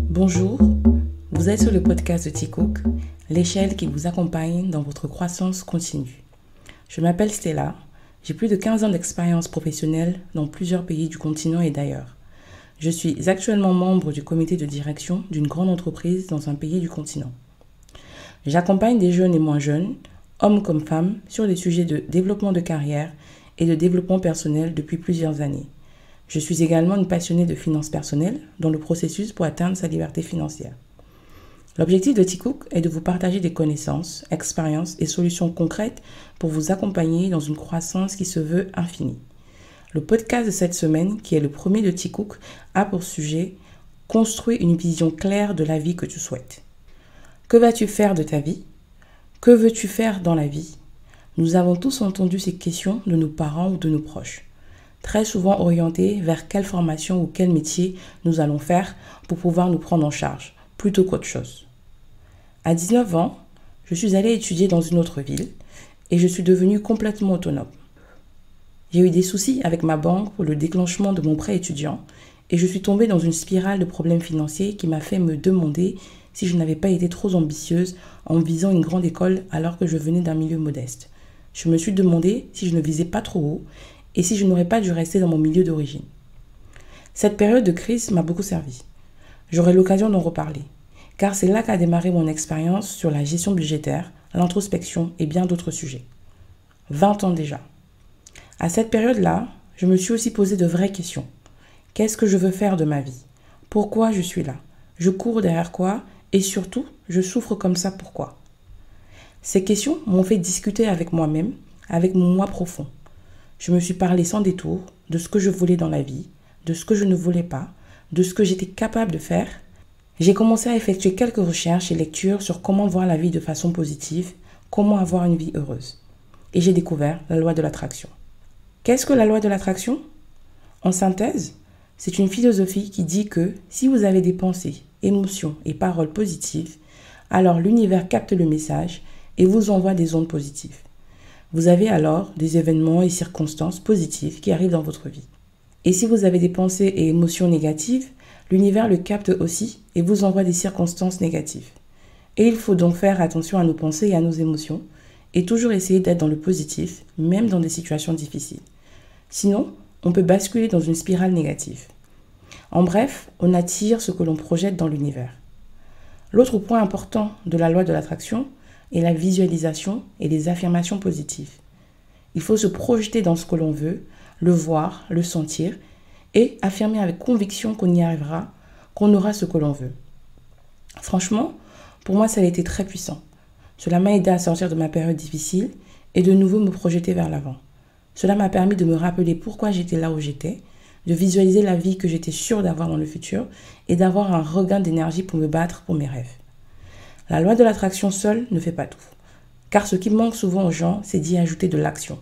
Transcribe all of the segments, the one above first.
Bonjour, vous êtes sur le podcast de Tikook, l'échelle qui vous accompagne dans votre croissance continue. Je m'appelle Stella, j'ai plus de 15 ans d'expérience professionnelle dans plusieurs pays du continent et d'ailleurs. Je suis actuellement membre du comité de direction d'une grande entreprise dans un pays du continent. J'accompagne des jeunes et moins jeunes, hommes comme femmes, sur les sujets de développement de carrière et de développement personnel depuis plusieurs années. Je suis également une passionnée de finances personnelles dans le processus pour atteindre sa liberté financière. L'objectif de Tikook est de vous partager des connaissances, expériences et solutions concrètes pour vous accompagner dans une croissance qui se veut infinie. Le podcast de cette semaine, qui est le premier de Tikook, a pour sujet « Construire une vision claire de la vie que tu souhaites ». Que vas-tu faire de ta vie? Que veux-tu faire dans la vie? Nous avons tous entendu ces questions de nos parents ou de nos proches, très souvent orientées vers quelle formation ou quel métier nous allons faire pour pouvoir nous prendre en charge, plutôt qu'autre chose. À 19 ans, je suis allée étudier dans une autre ville et je suis devenue complètement autonome. J'ai eu des soucis avec ma banque pour le déclenchement de mon prêt étudiant et je suis tombée dans une spirale de problèmes financiers qui m'a fait me demander si je n'avais pas été trop ambitieuse en visant une grande école alors que je venais d'un milieu modeste. Je me suis demandé si je ne visais pas trop haut et si je n'aurais pas dû rester dans mon milieu d'origine. Cette période de crise m'a beaucoup servi. J'aurai l'occasion d'en reparler, car c'est là qu'a démarré mon expérience sur la gestion budgétaire, l'introspection et bien d'autres sujets. 20 ans déjà. À cette période-là, je me suis aussi posé de vraies questions. Qu'est-ce que je veux faire de ma vie? Pourquoi je suis là? Je cours derrière quoi? Et surtout, je souffre comme ça pourquoi? Ces questions m'ont fait discuter avec moi-même, avec mon moi profond. Je me suis parlé sans détour de ce que je voulais dans la vie, de ce que je ne voulais pas, de ce que j'étais capable de faire. J'ai commencé à effectuer quelques recherches et lectures sur comment voir la vie de façon positive, comment avoir une vie heureuse. Et j'ai découvert la loi de l'attraction. Qu'est-ce que la loi de l'attraction? En synthèse, c'est une philosophie qui dit que si vous avez des pensées, émotions et paroles positives, alors l'univers capte le message et vous envoie des ondes positives. Vous avez alors des événements et circonstances positives qui arrivent dans votre vie. Et si vous avez des pensées et émotions négatives, l'univers le capte aussi et vous envoie des circonstances négatives. Et il faut donc faire attention à nos pensées et à nos émotions et toujours essayer d'être dans le positif, même dans des situations difficiles. Sinon, on peut basculer dans une spirale négative. En bref, on attire ce que l'on projette dans l'univers. L'autre point important de la loi de l'attraction est la visualisation et les affirmations positives. Il faut se projeter dans ce que l'on veut, le voir, le sentir et affirmer avec conviction qu'on y arrivera, qu'on aura ce que l'on veut. Franchement, pour moi, ça a été très puissant. Cela m'a aidé à sortir de ma période difficile et de nouveau me projeter vers l'avant. Cela m'a permis de me rappeler pourquoi j'étais là où j'étais, de visualiser la vie que j'étais sûre d'avoir dans le futur et d'avoir un regain d'énergie pour me battre pour mes rêves. La loi de l'attraction seule ne fait pas tout, car ce qui manque souvent aux gens, c'est d'y ajouter de l'action.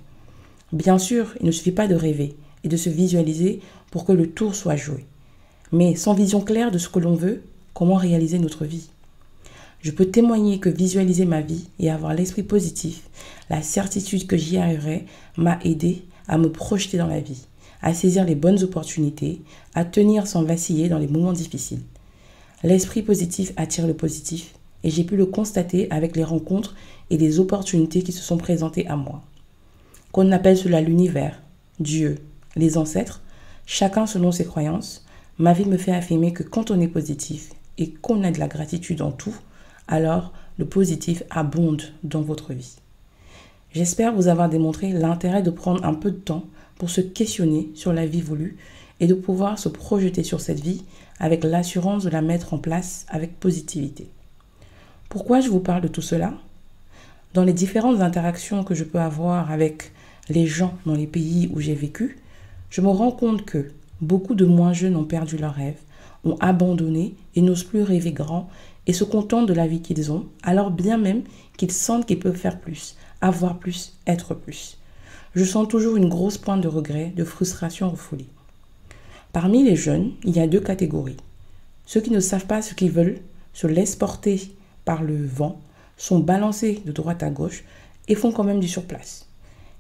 Bien sûr, il ne suffit pas de rêver et de se visualiser pour que le tour soit joué. Mais sans vision claire de ce que l'on veut, comment réaliser notre vie? Je peux témoigner que visualiser ma vie et avoir l'esprit positif, la certitude que j'y arriverai, m'a aidé à me projeter dans la vie, à saisir les bonnes opportunités, à tenir sans vaciller dans les moments difficiles. L'esprit positif attire le positif et j'ai pu le constater avec les rencontres et les opportunités qui se sont présentées à moi. Qu'on appelle cela l'univers, Dieu, les ancêtres, chacun selon ses croyances, ma vie me fait affirmer que quand on est positif et qu'on a de la gratitude en tout, alors le positif abonde dans votre vie. J'espère vous avoir démontré l'intérêt de prendre un peu de temps pour se questionner sur la vie voulue et de pouvoir se projeter sur cette vie avec l'assurance de la mettre en place avec positivité. Pourquoi je vous parle de tout cela? Dans les différentes interactions que je peux avoir avec les gens dans les pays où j'ai vécu, je me rends compte que beaucoup de moins jeunes ont perdu leurs rêves, ont abandonné et n'osent plus rêver grand et se contentent de la vie qu'ils ont, alors bien même qu'ils sentent qu'ils peuvent faire plus, avoir plus, être plus. Je sens toujours une grosse pointe de regret, de frustration refoulée. Parmi les jeunes, il y a deux catégories. Ceux qui ne savent pas ce qu'ils veulent, se laissent porter par le vent, sont balancés de droite à gauche et font quand même du surplace.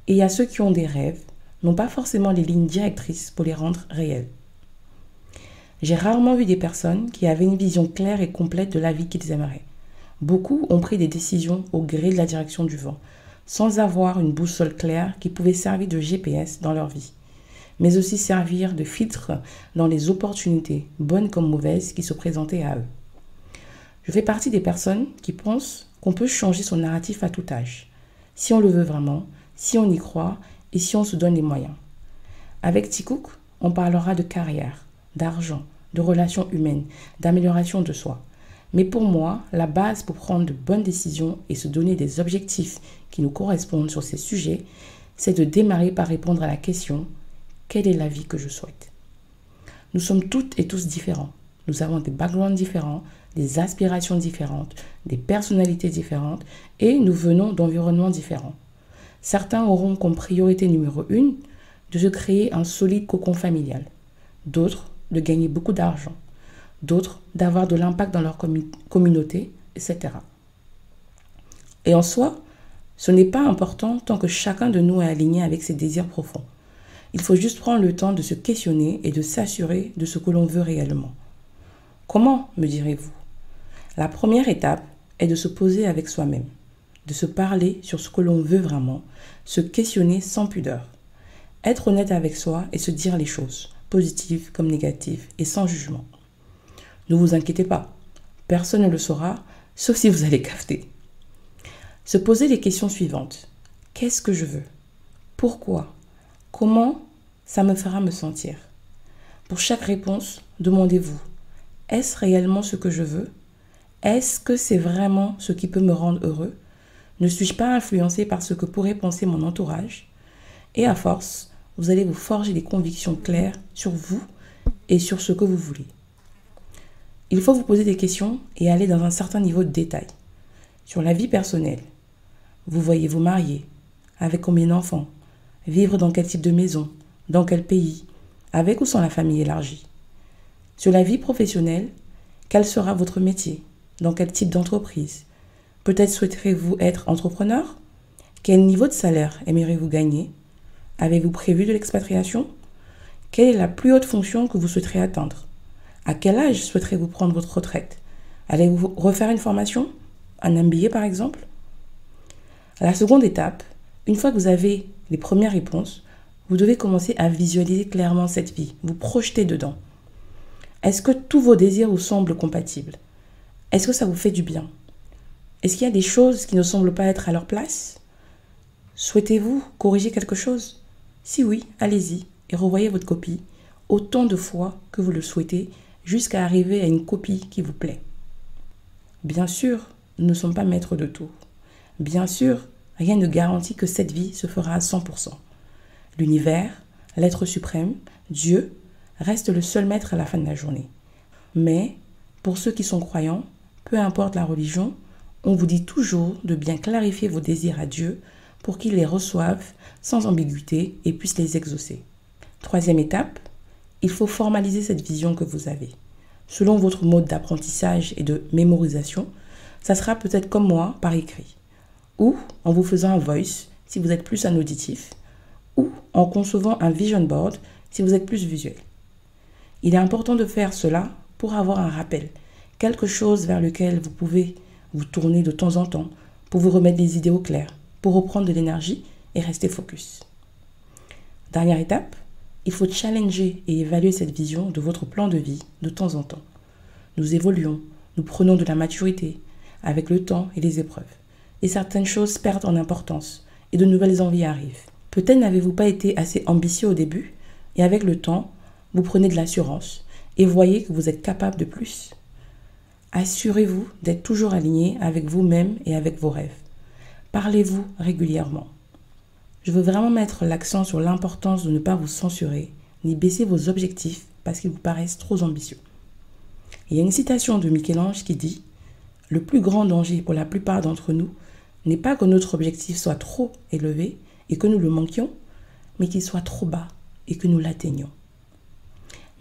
Et il y a ceux qui ont des rêves, n'ont pas forcément les lignes directrices pour les rendre réels. J'ai rarement vu des personnes qui avaient une vision claire et complète de la vie qu'ils aimeraient. Beaucoup ont pris des décisions au gré de la direction du vent, sans avoir une boussole claire qui pouvait servir de GPS dans leur vie, mais aussi servir de filtre dans les opportunités, bonnes comme mauvaises, qui se présentaient à eux. Je fais partie des personnes qui pensent qu'on peut changer son narratif à tout âge, si on le veut vraiment, si on y croit et si on se donne les moyens. Avec Tikouk, on parlera de carrière, d'argent, de relations humaines, d'amélioration de soi. Mais pour moi, la base pour prendre de bonnes décisions et se donner des objectifs qui nous correspondent sur ces sujets, c'est de démarrer par répondre à la question « Quelle est la vie que je souhaite ?» Nous sommes toutes et tous différents. Nous avons des backgrounds différents, des aspirations différentes, des personnalités différentes et nous venons d'environnements différents. Certains auront comme priorité numéro 1 de se créer un solide cocon familial, d'autres de gagner beaucoup d'argent, d'autres d'avoir de l'impact dans leur communauté, etc. Et en soi, ce n'est pas important tant que chacun de nous est aligné avec ses désirs profonds. Il faut juste prendre le temps de se questionner et de s'assurer de ce que l'on veut réellement. Comment, me direz-vous? La première étape est de se poser avec soi-même, de se parler sur ce que l'on veut vraiment, se questionner sans pudeur, être honnête avec soi et se dire les choses, positives comme négatives, et sans jugement. Ne vous inquiétez pas, personne ne le saura, sauf si vous allez capter. Se poser les questions suivantes. Qu'est-ce que je veux? Pourquoi? Comment ça me fera me sentir? Pour chaque réponse, demandez-vous, est-ce réellement ce que je veux? Est-ce que c'est vraiment ce qui peut me rendre heureux? Ne suis-je pas influencé par ce que pourrait penser mon entourage? Et à force, vous allez vous forger des convictions claires sur vous et sur ce que vous voulez. Il faut vous poser des questions et aller dans un certain niveau de détail. Sur la vie personnelle, vous voyez vous marier, avec combien d'enfants, vivre dans quel type de maison, dans quel pays, avec ou sans la famille élargie. Sur la vie professionnelle, quel sera votre métier, dans quel type d'entreprise? Peut-être souhaiterez-vous être entrepreneur? Quel niveau de salaire aimeriez-vous gagner? Avez-vous prévu de l'expatriation? Quelle est la plus haute fonction que vous souhaiterez atteindre? À quel âge souhaiterez-vous prendre votre retraite? Allez-vous refaire une formation? Un MBA par exemple? La seconde étape, une fois que vous avez les premières réponses, vous devez commencer à visualiser clairement cette vie, vous projeter dedans. Est-ce que tous vos désirs vous semblent compatibles? Est-ce que ça vous fait du bien? Est-ce qu'il y a des choses qui ne semblent pas être à leur place? Souhaitez-vous corriger quelque chose? Si oui, allez-y et revoyez votre copie autant de fois que vous le souhaitez jusqu'à arriver à une copie qui vous plaît. Bien sûr, nous ne sommes pas maîtres de tout. Bien sûr, rien ne garantit que cette vie se fera à 100%. L'univers, l'être suprême, Dieu, reste le seul maître à la fin de la journée. Mais, pour ceux qui sont croyants, peu importe la religion, on vous dit toujours de bien clarifier vos désirs à Dieu pour qu'il les reçoive sans ambiguïté et puisse les exaucer. Troisième étape, il faut formaliser cette vision que vous avez. Selon votre mode d'apprentissage et de mémorisation, ça sera peut-être comme moi par écrit, ou en vous faisant un voice si vous êtes plus un auditif, ou en concevant un vision board si vous êtes plus visuel. Il est important de faire cela pour avoir un rappel, quelque chose vers lequel vous pouvez vous tourner de temps en temps pour vous remettre les idées au clair, pour reprendre de l'énergie et rester focus. Dernière étape, il faut challenger et évaluer cette vision de votre plan de vie de temps en temps. Nous évoluons, nous prenons de la maturité avec le temps et les épreuves. Et certaines choses perdent en importance et de nouvelles envies arrivent. Peut-être n'avez-vous pas été assez ambitieux au début et avec le temps, vous prenez de l'assurance et voyez que vous êtes capable de plus. Assurez-vous d'être toujours aligné avec vous-même et avec vos rêves. Parlez-vous régulièrement. Je veux vraiment mettre l'accent sur l'importance de ne pas vous censurer ni baisser vos objectifs parce qu'ils vous paraissent trop ambitieux. Il y a une citation de Michel-Ange qui dit « Le plus grand danger pour la plupart d'entre nous n'est pas que notre objectif soit trop élevé et que nous le manquions, mais qu'il soit trop bas et que nous l'atteignions. »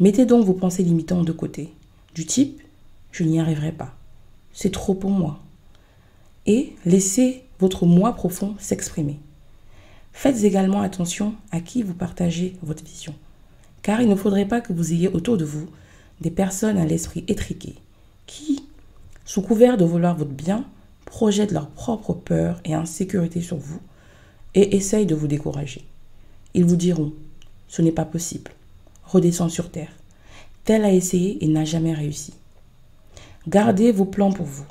Mettez donc vos pensées limitantes de côté, du type « Je n'y arriverai pas, c'est trop pour moi » et laissez votre moi profond s'exprimer. Faites également attention à qui vous partagez votre vision, car il ne faudrait pas que vous ayez autour de vous des personnes à l'esprit étriqué qui, sous couvert de vouloir votre bien, projettent leur propre peur et insécurité sur vous et essayent de vous décourager. Ils vous diront « ce n'est pas possible, redescends sur terre, tel a essayé et n'a jamais réussi ». Gardez vos plans pour vous,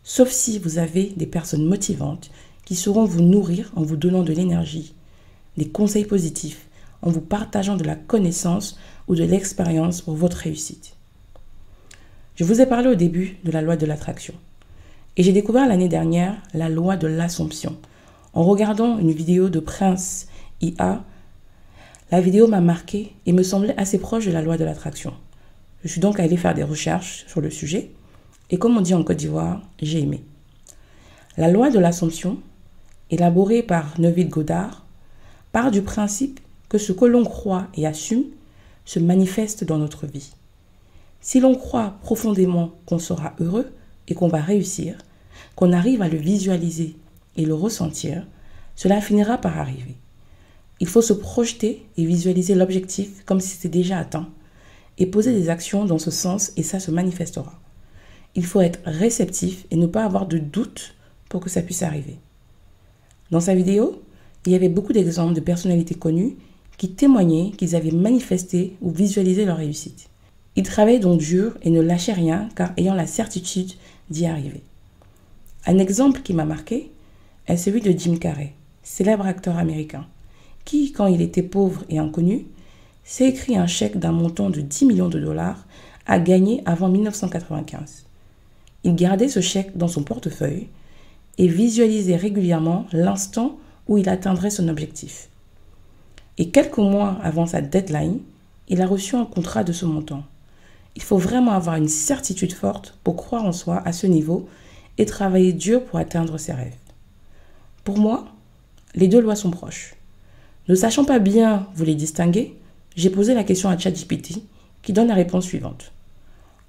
sauf si vous avez des personnes motivantes qui sauront vous nourrir en vous donnant de l'énergie, des conseils positifs, en vous partageant de la connaissance ou de l'expérience pour votre réussite. Je vous ai parlé au début de la loi de l'attraction et j'ai découvert l'année dernière la loi de l'Assomption en regardant une vidéo de Prince IA. La vidéo m'a marqué et me semblait assez proche de la loi de l'attraction. Je suis donc allée faire des recherches sur le sujet et comme on dit en Côte d'Ivoire, j'ai aimé. La loi de l'Assomption, élaborée par Neville Goddard, part du principe que ce que l'on croit et assume se manifeste dans notre vie. Si l'on croit profondément qu'on sera heureux et qu'on va réussir, qu'on arrive à le visualiser et le ressentir, cela finira par arriver. Il faut se projeter et visualiser l'objectif comme si c'était déjà atteint et poser des actions dans ce sens et ça se manifestera. Il faut être réceptif et ne pas avoir de doute pour que ça puisse arriver. Dans sa vidéo, il y avait beaucoup d'exemples de personnalités connues qui témoignaient qu'ils avaient manifesté ou visualisé leur réussite. Ils travaillaient donc dur et ne lâchaient rien car ayant la certitude d'y arriver. Un exemple qui m'a marqué est celui de Jim Carrey, célèbre acteur américain, qui, quand il était pauvre et inconnu, s'est écrit un chèque d'un montant de 10 millions de dollars à gagner avant 1995. Il gardait ce chèque dans son portefeuille et visualisait régulièrement l'instant où il atteindrait son objectif. Et quelques mois avant sa deadline, il a reçu un contrat de ce montant. Il faut vraiment avoir une certitude forte pour croire en soi à ce niveau et travailler dur pour atteindre ses rêves. Pour moi, les deux lois sont proches. Ne sachant pas bien vous les distinguer, j'ai posé la question à ChatGPT qui donne la réponse suivante.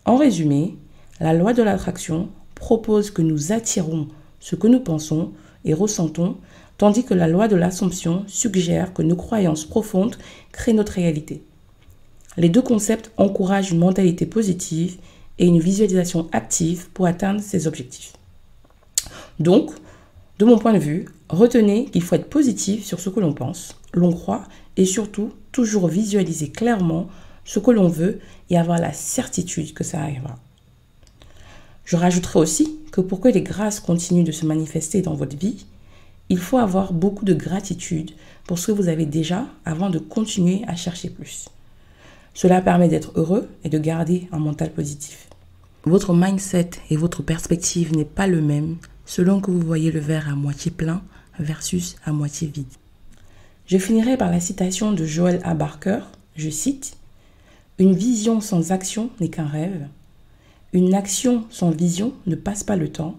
En résumé, la loi de l'attraction propose que nous attirons ce que nous pensons et ressentons, tandis que la loi de l'Assomption suggère que nos croyances profondes créent notre réalité. Les deux concepts encouragent une mentalité positive et une visualisation active pour atteindre ces objectifs. Donc, de mon point de vue, retenez qu'il faut être positif sur ce que l'on pense, l'on croit et surtout toujours visualiser clairement ce que l'on veut et avoir la certitude que ça arrivera. Je rajouterai aussi que pour que les grâces continuent de se manifester dans votre vie, il faut avoir beaucoup de gratitude pour ce que vous avez déjà avant de continuer à chercher plus. Cela permet d'être heureux et de garder un mental positif. Votre mindset et votre perspective n'est pas le même selon que vous voyez le verre à moitié plein versus à moitié vide. Je finirai par la citation de Joel A. Barker, je cite « Une vision sans action n'est qu'un rêve. Une action sans vision ne passe pas le temps.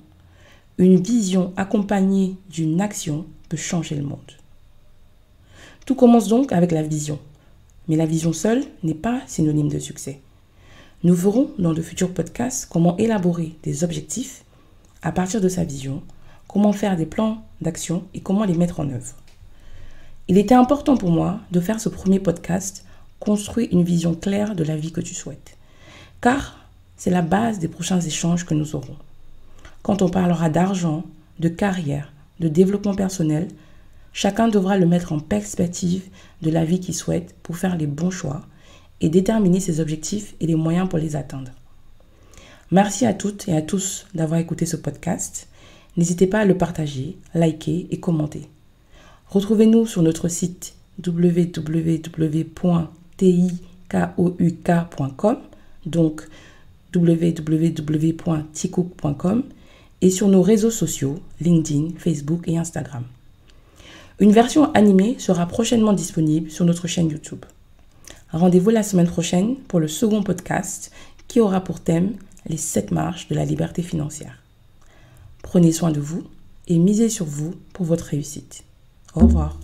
Une vision accompagnée d'une action peut changer le monde. » Tout commence donc avec la vision. Mais la vision seule n'est pas synonyme de succès. Nous verrons dans de futurs podcasts comment élaborer des objectifs à partir de sa vision, comment faire des plans d'action et comment les mettre en œuvre. Il était important pour moi de faire ce premier podcast, construire une vision claire de la vie que tu souhaites. Car c'est la base des prochains échanges que nous aurons. Quand on parlera d'argent, de carrière, de développement personnel, chacun devra le mettre en perspective de la vie qu'il souhaite pour faire les bons choix et déterminer ses objectifs et les moyens pour les atteindre. Merci à toutes et à tous d'avoir écouté ce podcast. N'hésitez pas à le partager, liker et commenter. Retrouvez-nous sur notre site www.tikouk.com, donc www.tikouk.com et sur nos réseaux sociaux, LinkedIn, Facebook et Instagram. Une version animée sera prochainement disponible sur notre chaîne YouTube. Rendez-vous la semaine prochaine pour le second podcast qui aura pour thème les 7 marches de la liberté financière. Prenez soin de vous et misez sur vous pour votre réussite. Au revoir.